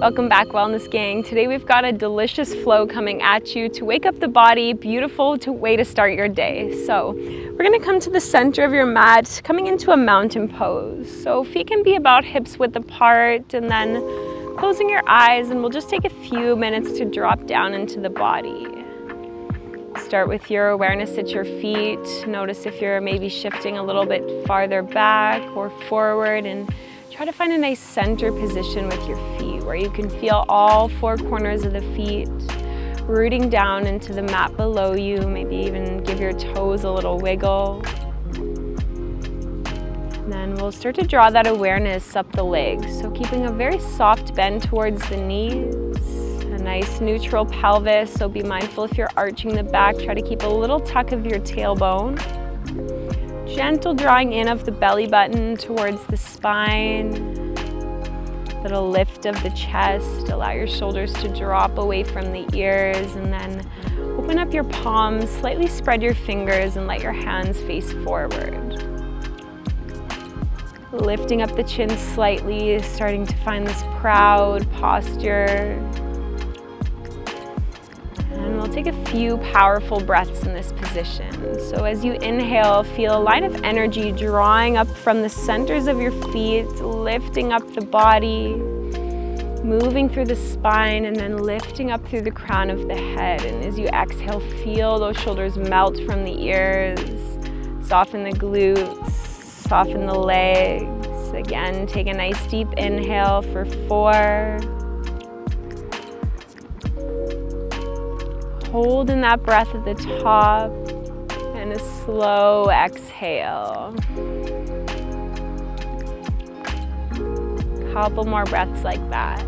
Welcome back, Wellness Gang. Today we've got a delicious flow coming at you to wake up the body, beautiful way to start your day. So we're gonna come to the center of your mat, coming into a mountain pose. So feet can be about hips width apart, and then closing your eyes, and we'll just take a few minutes to drop down into the body. Start with your awareness at your feet. Notice if you're maybe shifting a little bit farther back or forward, and try to find a nice center position with your feet where you can feel all four corners of the feet rooting down into the mat below you. Maybe even give your toes a little wiggle. And then we'll start to draw that awareness up the legs. So keeping a very soft bend towards the knees, a nice neutral pelvis. So be mindful if you're arching the back, try to keep a little tuck of your tailbone. Gentle drawing in of the belly button towards the spine. Little lift of the chest. Allow your shoulders to drop away from the ears, and then open up your palms, slightly spread your fingers, and let your hands face forward. Lifting up the chin slightly, starting to find this proud posture. And we'll take a few powerful breaths in this position. So as you inhale, feel a line of energy drawing up from the centers of your feet, lifting up the body, moving through the spine, and then lifting up through the crown of the head. And as you exhale, feel those shoulders melt from the ears, soften the glutes, soften the legs. Again, take a nice deep inhale for 4. Hold in that breath at the top, and a slow exhale. Couple more breaths like that.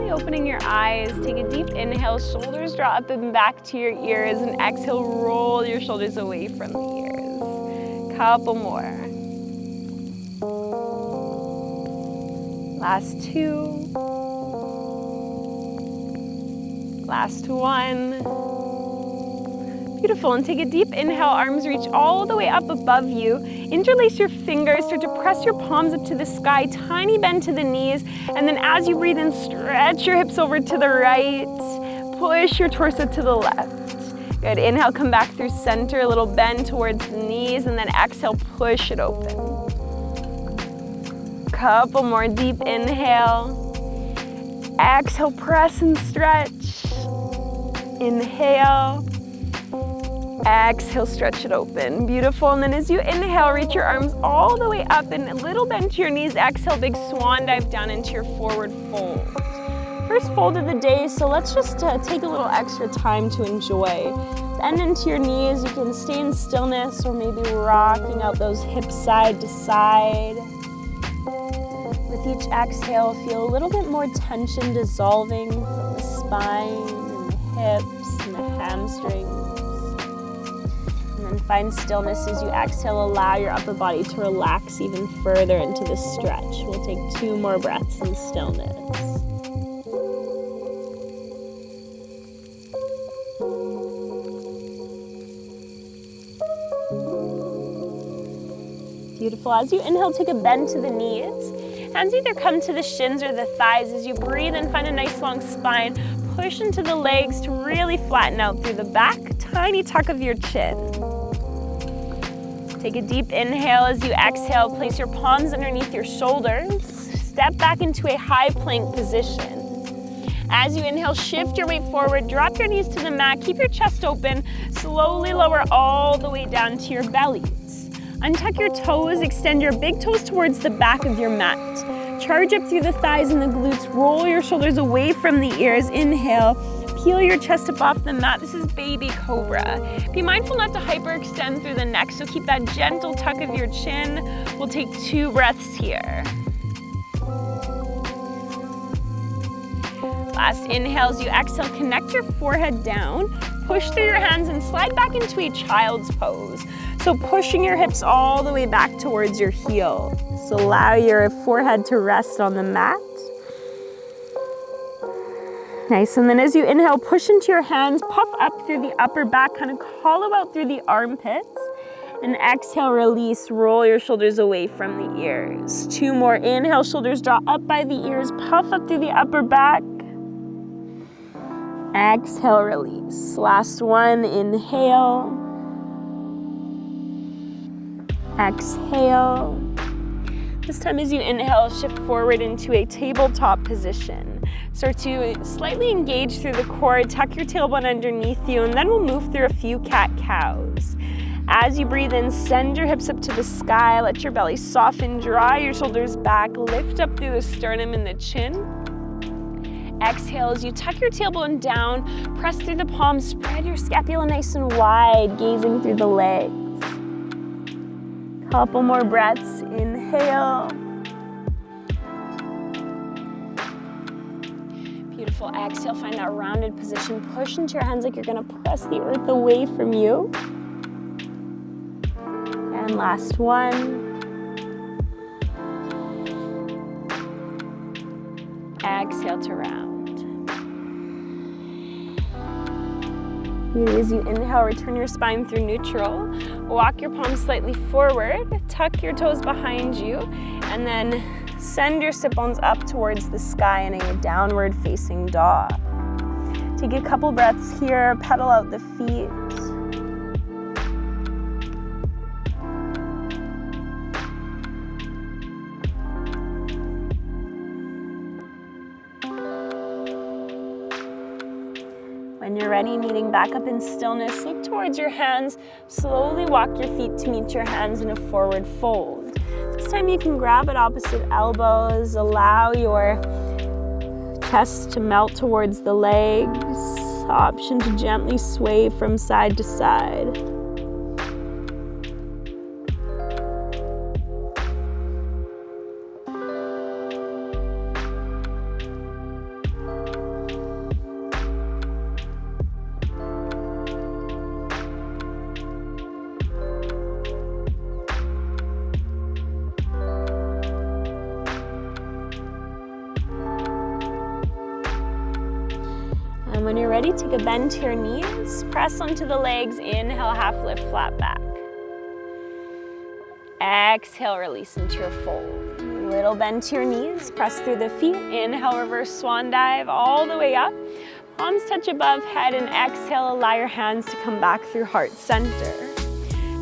Opening your eyes, take a deep inhale, shoulders draw up and back to your ears, and exhale, roll your shoulders away from the ears. Couple more. Last 2. Last 1. Beautiful, and take a deep inhale, arms reach all the way up above you. Interlace your fingers, start to press your palms up to the sky, tiny bend to the knees, and then as you breathe in, stretch your hips over to the right, push your torso to the left. Good, inhale, come back through center, a little bend towards the knees, and then exhale, push it open. Couple more deep inhale. Exhale, press and stretch. Inhale. Exhale, stretch it open. Beautiful. And then as you inhale, reach your arms all the way up and a little bend to your knees. Exhale, big swan dive down into your forward fold. First fold of the day, so let's just take a little extra time to enjoy. Bend into your knees. You can stay in stillness or maybe rocking out those hips side to side. With each exhale, feel a little bit more tension dissolving from the spine and the hips and the hamstrings. And find stillness as you exhale. Allow your upper body to relax even further into the stretch. We'll take 2 more breaths in stillness. Beautiful. As you inhale, take a bend to the knees. Hands either come to the shins or the thighs. As you breathe and find a nice long spine, push into the legs to really flatten out through the back. Tiny tuck of your chin. Take a deep inhale. As you exhale, place your palms underneath your shoulders. Step back into a high plank position. As you inhale, shift your weight forward, drop your knees to the mat, keep your chest open, slowly lower all the way down to your bellies. Untuck your toes, extend your big toes towards the back of your mat. Charge up through the thighs and the glutes, roll your shoulders away from the ears. Inhale, peel your chest up off the mat. This is baby cobra. Be mindful not to hyperextend through the neck, so keep that gentle tuck of your chin. We'll take 2 breaths here. Last inhale, as you exhale, connect your forehead down, push through your hands and slide back into a child's pose. So pushing your hips all the way back towards your heels. Allow your forehead to rest on the mat. Nice, and then as you inhale, push into your hands, puff up through the upper back, kind of hollow out through the armpits. And exhale, release, roll your shoulders away from the ears. 2 more, inhale, shoulders draw up by the ears, puff up through the upper back. Exhale, release. Last one, inhale. Exhale. This time as you inhale, shift forward into a tabletop position. Start to slightly engage through the core, tuck your tailbone underneath you, and then we'll move through a few cat-cows. As you breathe in, send your hips up to the sky, let your belly soften, draw your shoulders back, lift up through the sternum and the chin. Exhale as you tuck your tailbone down, press through the palms, spread your scapula nice and wide, gazing through the legs. Couple more breaths, inhale. Beautiful, exhale, find that rounded position. Push into your hands like you're gonna press the earth away from you. And last one. Exhale to round. As you inhale, return your spine through neutral. Walk your palms slightly forward, tuck your toes behind you, and then send your sit bones up towards the sky in a downward facing dog. Take a couple breaths here, pedal out the feet. When you're ready, kneeling back up in stillness, look towards your hands. Slowly walk your feet to meet your hands in a forward fold. This time you can grab at opposite elbows. Allow your chest to melt towards the legs. Option to gently sway from side to side. And when you're ready, take a bend to your knees, press onto the legs, inhale, half lift, flat back. Exhale, release into your fold. Little bend to your knees, press through the feet, inhale, reverse swan dive all the way up. Palms touch above head, and exhale, allow your hands to come back through heart center.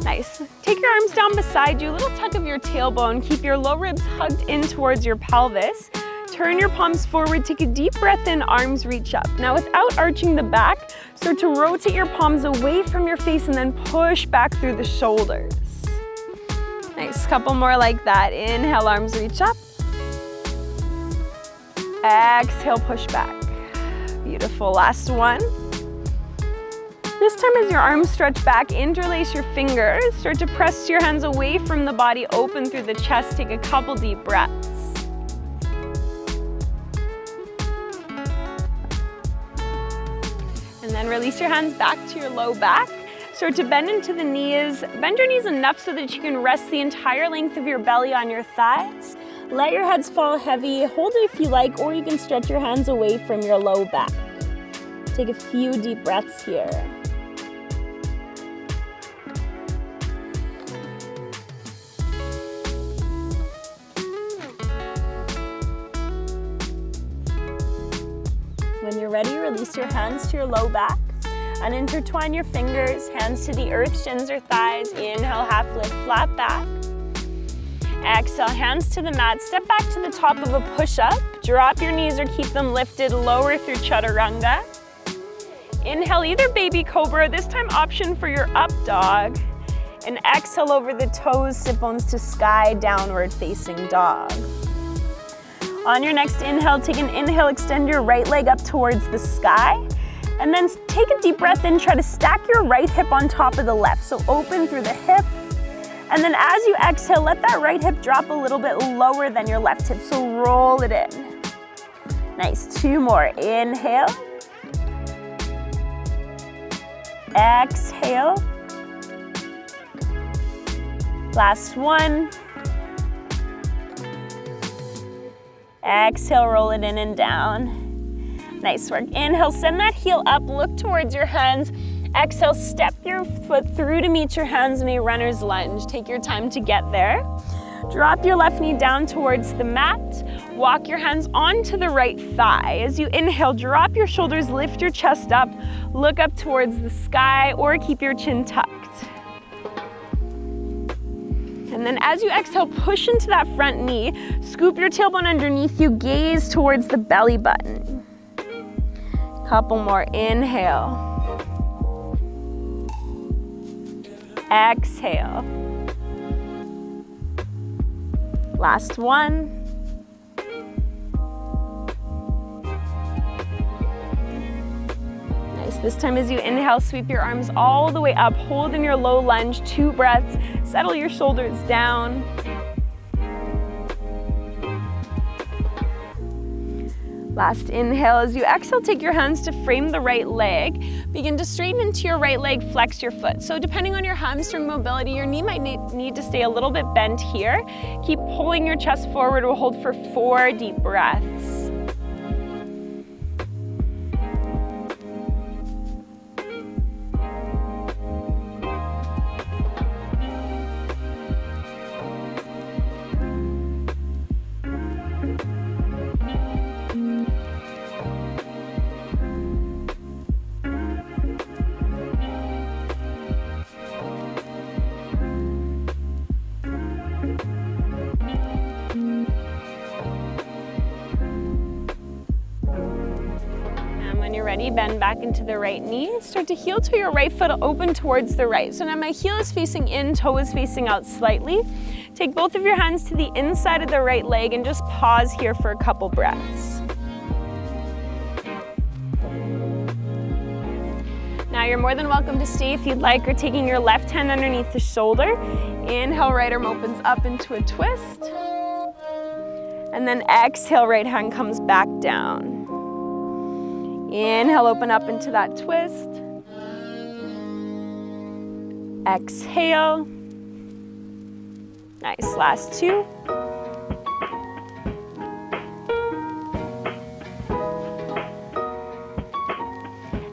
Nice. Take your arms down beside you, little tuck of your tailbone, keep your low ribs hugged in towards your pelvis. Turn your palms forward, take a deep breath in, arms reach up. Now without arching the back, start to rotate your palms away from your face and then push back through the shoulders. Nice, couple more like that. Inhale, arms reach up. Exhale, push back. Beautiful, last one. This time as your arms stretch back, interlace your fingers. Start to press your hands away from the body, open through the chest. Take a couple deep breaths. And then release your hands back to your low back. Start to bend into the knees. Bend your knees enough so that you can rest the entire length of your belly on your thighs. Let your heads fall heavy. Hold it if you like, or you can stretch your hands away from your low back. Take a few deep breaths here. When you're ready, release your hands to your low back and intertwine your fingers, hands to the earth, shins or thighs. Inhale, half lift, flat back. Exhale, hands to the mat. Step back to the top of a push-up. Drop your knees or keep them lifted, lower through chaturanga. Inhale, either baby cobra, this time option for your up dog. And exhale over the toes, sit bones to sky, downward facing dog. On your next inhale, take an inhale, extend your right leg up towards the sky. And then take a deep breath in, try to stack your right hip on top of the left. So open through the hip. And then as you exhale, let that right hip drop a little bit lower than your left hip. So roll it in. Nice, 2 more. Inhale. Exhale. Last one. Exhale, roll it in and down. Nice work. Inhale, send that heel up, look towards your hands. Exhale, step your foot through to meet your hands in a runner's lunge. Take your time to get there. Drop your left knee down towards the mat. Walk your hands onto the right thigh. As you inhale, drop your shoulders, lift your chest up, look up towards the sky, or keep your chin tucked. And then as you exhale, push into that front knee, scoop your tailbone underneath you, gaze towards the belly button. Couple more, inhale. Exhale. Last one. Nice, this time as you inhale, sweep your arms all the way up, hold in your low lunge, 2 breaths, settle your shoulders down. Last inhale. As you exhale, take your hands to frame the right leg. Begin to straighten into your right leg, flex your foot. So depending on your hamstring mobility, your knee might need to stay a little bit bent here. Keep pulling your chest forward. We'll hold for 4 deep breaths. Ready, bend back into the right knee. Start to heel to your right foot, open towards the right. So now my heel is facing in, toe is facing out slightly. Take both of your hands to the inside of the right leg and just pause here for a couple breaths. Now you're more than welcome to stay if you'd like, or taking your left hand underneath the shoulder. Inhale, right arm opens up into a twist. And then exhale, right hand comes back down. Inhale, open up into that twist. Exhale. Nice, last 2.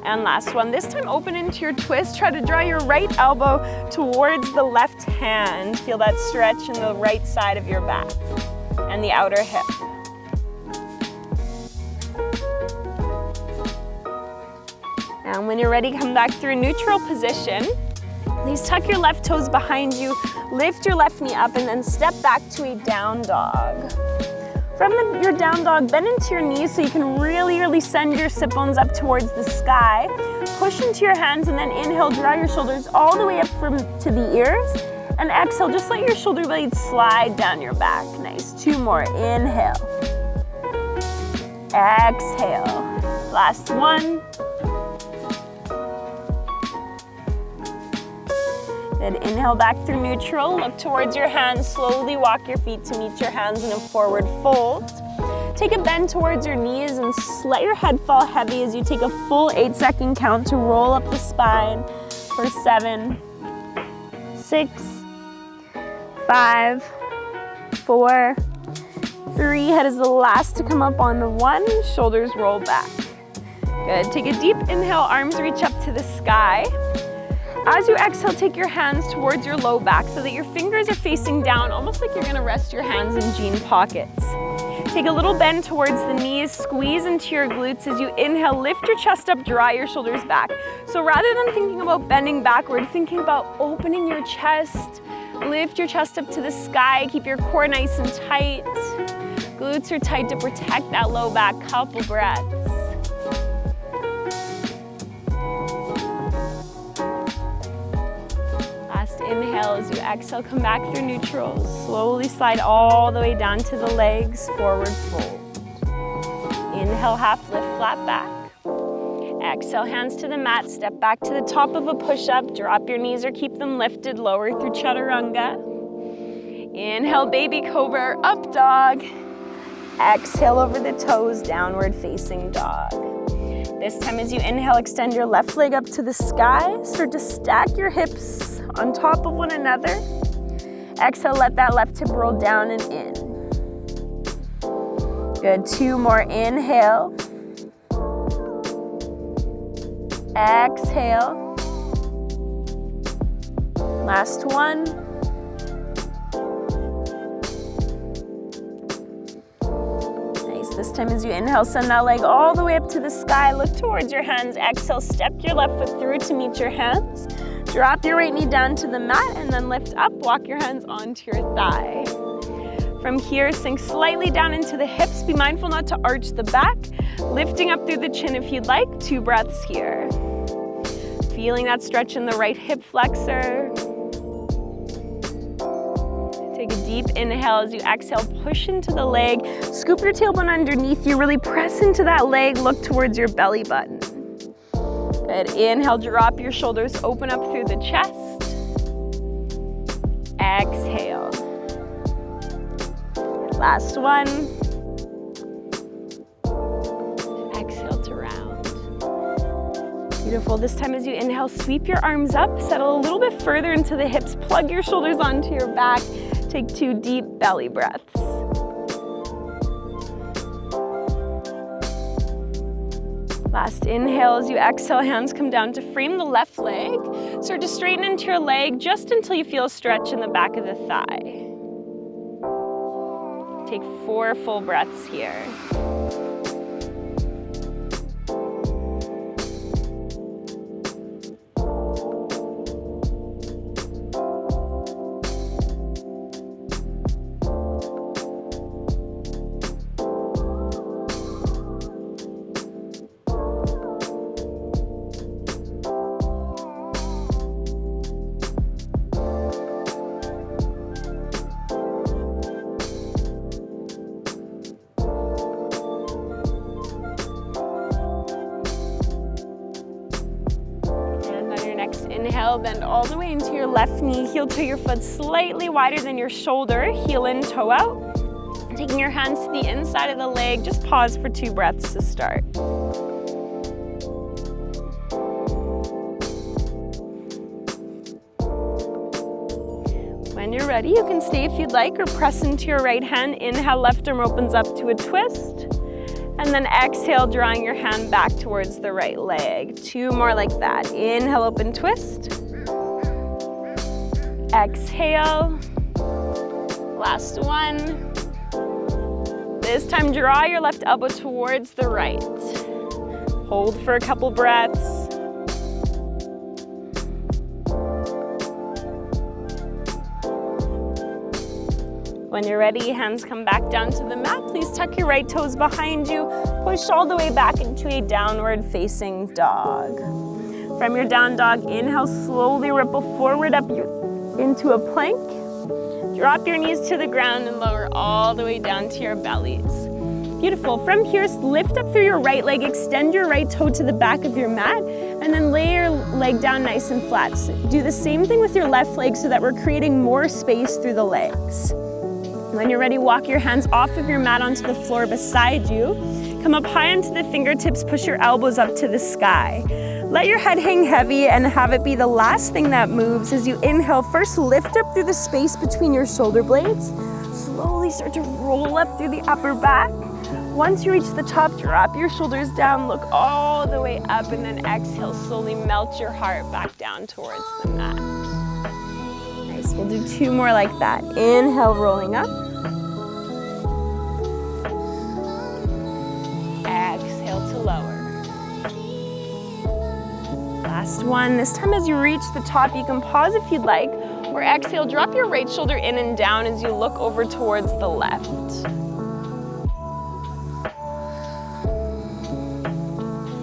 And last one. This time open into your twist. Try to draw your right elbow towards the left hand. Feel that stretch in the right side of your back and the outer hip. And when you're ready, come back through a neutral position. Please tuck your left toes behind you, lift your left knee up, and then step back to a down dog. From your down dog, bend into your knees so you can really send your sit bones up towards the sky. Push into your hands and then inhale, draw your shoulders all the way up to the ears. And exhale, just let your shoulder blades slide down your back. Nice, 2 more, inhale. Exhale, last 1. Then inhale back through neutral, look towards your hands, slowly walk your feet to meet your hands in a forward fold. Take a bend towards your knees and let your head fall heavy as you take a full 8-second count to roll up the spine for 7, 6, 5, 4, 3. Head is the last to come up on the 1, shoulders roll back. Good, take a deep inhale, arms reach up to the sky. As you exhale, take your hands towards your low back so that your fingers are facing down, almost like you're gonna rest your hands in jean pockets. Take a little bend towards the knees, squeeze into your glutes. As you inhale, lift your chest up, draw your shoulders back. So rather than thinking about bending backward, thinking about opening your chest, lift your chest up to the sky, keep your core nice and tight. Glutes are tight to protect that low back, couple breaths. Inhale. As you exhale, come back through neutral. Slowly slide all the way down to the legs, forward fold. Inhale, half lift, flat back. Exhale, hands to the mat, step back to the top of a push-up. Drop your knees or keep them lifted, lower through chaturanga. Inhale, baby cobra, up dog. Exhale over the toes, downward facing dog. This time as you inhale, extend your left leg up to the sky. Start to stack your hips on top of one another. Exhale, let that left hip roll down and in. Good, 2 more, inhale. Exhale. Last one. Nice, this time as you inhale, send that leg all the way up to the sky. Look towards your hands. Exhale, step your left foot through to meet your hands. Drop your right knee down to the mat and then lift up, walk your hands onto your thigh. From here, sink slightly down into the hips. Be mindful not to arch the back. Lifting up through the chin if you'd like. 2 breaths here. Feeling that stretch in the right hip flexor. Take a deep inhale as you exhale, push into the leg. Scoop your tailbone underneath you, really press into that leg, look towards your belly button. Good, inhale, drop your shoulders, open up through the chest. Exhale. Last one. Exhale to round. Beautiful. This time as you inhale, sweep your arms up, settle a little bit further into the hips, plug your shoulders onto your back. Take 2 deep belly breaths. Last inhale as you exhale, hands come down to frame the left leg. Start to straighten into your leg just until you feel a stretch in the back of the thigh. Take 4 full breaths here. Inhale, bend all the way into your left knee, heel to your foot slightly wider than your shoulder, heel in, toe out. Taking your hands to the inside of the leg, just pause for 2 breaths to start. When you're ready, you can stay if you'd like or press into your right hand. Inhale, left arm opens up to a twist. And then exhale, drawing your hand back towards the right leg. 2 more like that. Inhale, open, twist. Exhale. Last one. This time, draw your left elbow towards the right. Hold for a couple breaths. When you're ready, hands come back down to the mat. Please tuck your right toes behind you. Push all the way back into a downward facing dog. From your down dog, inhale, slowly ripple forward up into a plank. Drop your knees to the ground and lower all the way down to your bellies. Beautiful. From here, lift up through your right leg, extend your right toe to the back of your mat, and then lay your leg down nice and flat. So do the same thing with your left leg so that we're creating more space through the legs. When you're ready, walk your hands off of your mat onto the floor beside you. Come up high onto the fingertips, push your elbows up to the sky. Let your head hang heavy and have it be the last thing that moves. As you inhale, first lift up through the space between your shoulder blades. Slowly start to roll up through the upper back. Once you reach the top, drop your shoulders down, look all the way up, and then exhale, slowly melt your heart back down towards the mat. Nice, we'll do 2 more like that. Inhale, rolling up. Exhale to lower. Last one. This time as you reach the top, you can pause if you'd like, or exhale, drop your right shoulder in and down as you look over towards the left.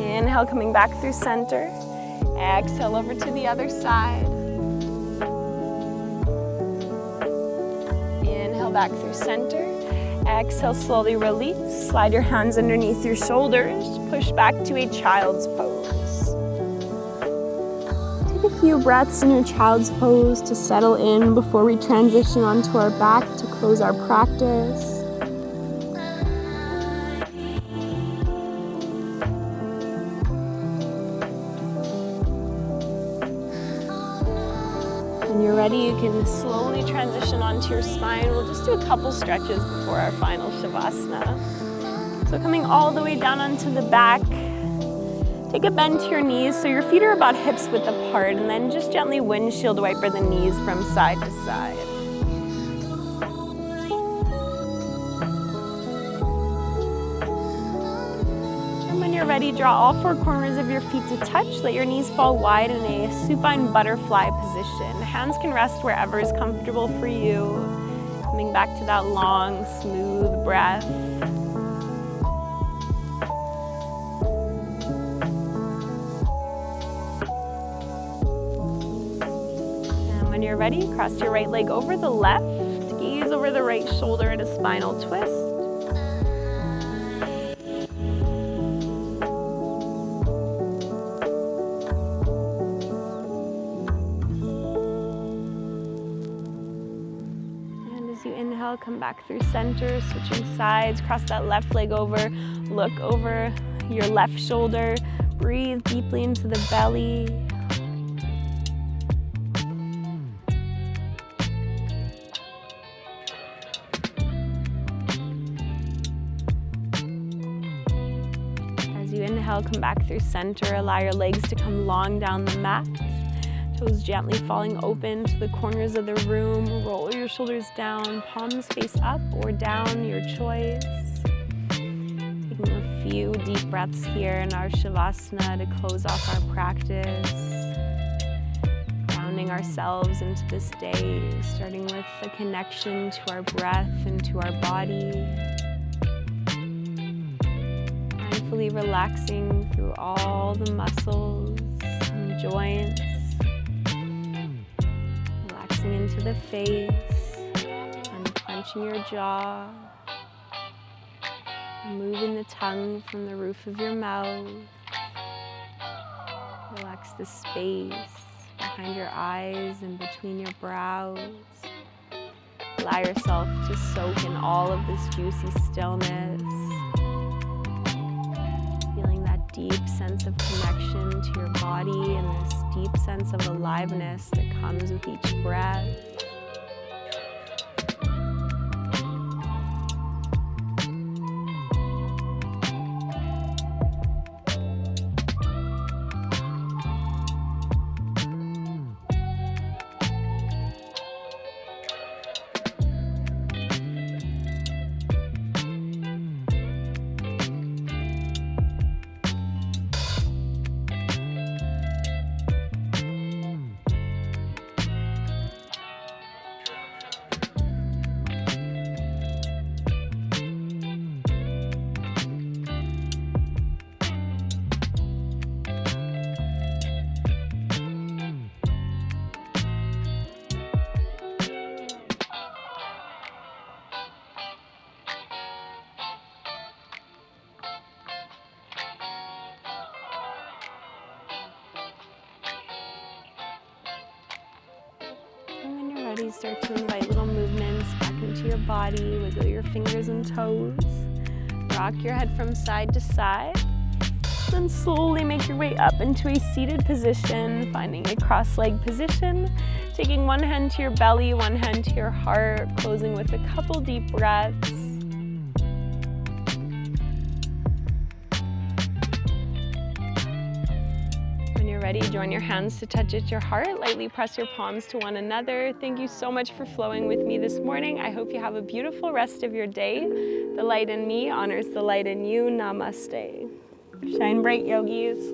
Inhale, coming back through center. Exhale over to the other side. Inhale back through center. Exhale, slowly release. Slide your hands underneath your shoulders. Push back to a child's pose. Take a few breaths in your child's pose to settle in before we transition onto our back to close our practice. you're ready, you can slowly transition onto your spine. We'll just do a couple stretches before our final Shavasana. So coming all the way down onto the back, take a bend to your knees so your feet are about hips width apart, and then just gently windshield wiper the knees from side to side. You're ready, draw all four corners of your feet to touch. Let your knees fall wide in a supine butterfly position. Hands can rest wherever is comfortable for you. Coming back to that long, smooth breath. And when you're ready, cross your right leg over the left. Gaze over the right shoulder in a spinal twist. Come back through center, switching sides, cross that left leg over, look over your left shoulder, breathe deeply into the belly. As you inhale, come back through center, allow your legs to come long down the mat. Toes gently falling open to the corners of the room. Roll your shoulders down, palms face up or down, your choice. Taking a few deep breaths here in our Shavasana to close off our practice. Grounding ourselves into this day, starting with a connection to our breath and to our body. Mindfully relaxing through all the muscles and joints. Into the face, unclenching your jaw, moving the tongue from the roof of your mouth. Relax the space behind your eyes and between your brows. Allow yourself to soak in all of this juicy stillness, feeling that deep sense of connection to your body and this deep sense of aliveness that comes with each breath. Start to invite little movements back into your body. Wiggle your fingers and toes. Rock your head from side to side. Then slowly make your way up into a seated position, finding a cross-legged position. Taking one hand to your belly, one hand to your heart, closing with a couple deep breaths. Ready, join your hands to touch at your heart. Lightly press your palms to one another. Thank you so much for flowing with me this morning. I hope you have a beautiful rest of your day. The light in me honors the light in you. Namaste. Shine bright, yogis.